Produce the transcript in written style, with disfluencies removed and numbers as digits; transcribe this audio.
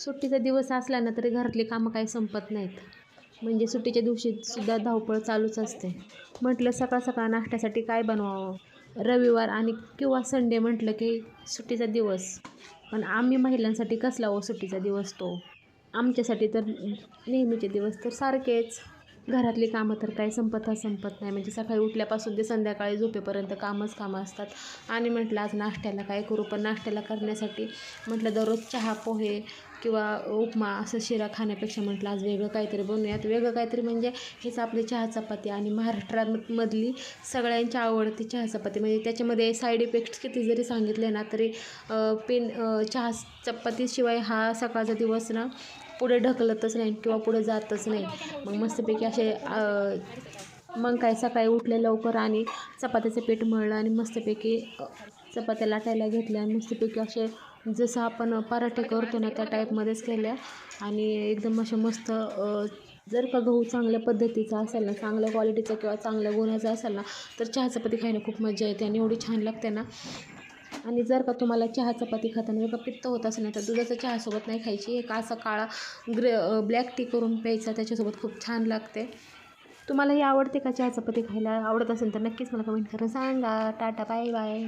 सुट्टीचा दिवस असला ना तरी घरातली कामं काही संपत नाहीत. म्हणजे सुट्टीच्या दिवशीसुद्धा धावपळ चालूच असते. म्हटलं सकाळ सकाळ नाश्त्यासाठी काय बनवावं. रविवार आणि किंवा संडे म्हटलं की सुट्टीचा दिवस. पण आम्ही महिलांसाठी कसला हो सुट्टीचा दिवस तो. आमच्यासाठी तर नेहमीचे दिवस तर सारखेच. घरातली कामं तर काही संपत नाही. म्हणजे सकाळी उठल्यापासून ते संध्याकाळी झोपेपर्यंत कामं असतात. आणि म्हटलं आज नाश्त्याला काय करू. पण नाश्त्याला करण्यासाठी म्हटलं दररोज चहा पोहे किंवा उपमा असं शिरा खाण्यापेक्षा म्हटलं आज वेगळं काहीतरी बनवूयात. वेगळं काहीतरी म्हणजे हेच आपली चहा चपाती आणि महाराष्ट्रामधली सगळ्यांची आवडती चहा चपाती. म्हणजे त्याच्यामध्ये साईड इफेक्ट्स किती जरी सांगितले ना तरी चहा चपातीशिवाय हा सकाळचा दिवस ना पुढे ढकलतच नाही किंवा पुढे जातच नाही. मग मस्तपैकी असे मग काय सकाळी उठले लवकर आणि चपात्याचं पीठ मळलं आणि मस्तपैकी चपात्या लाटायला घेतल्या आणि मस्तपैकी असे जसं आपण पराठे करतो ना त्या टाईपमध्येच केल्या. आणि एकदम अशा मस्त जर का गहू चांगल्या पद्धतीचा असेल ना, चांगल्या क्वालिटीचा किंवा चांगल्या गुणाचा असेल ना तर चहा चपाती खायला खूप मजा येते आणि एवढी छान लागते ना. आणि जर का तुम्हाला चहा चपाती खाताना जर का पित्त होत असेल ना तर दुधाचा चहासोबत नाही खायची. एक असा काळा ब्लॅक टी करून प्यायचा, त्याच्यासोबत खूप छान लागते. तुम्हालाही आवडते का चहा चपाती खायला? आवडत असेल तर नक्कीच मला कमेंट करून सांगा. Tata bye bye.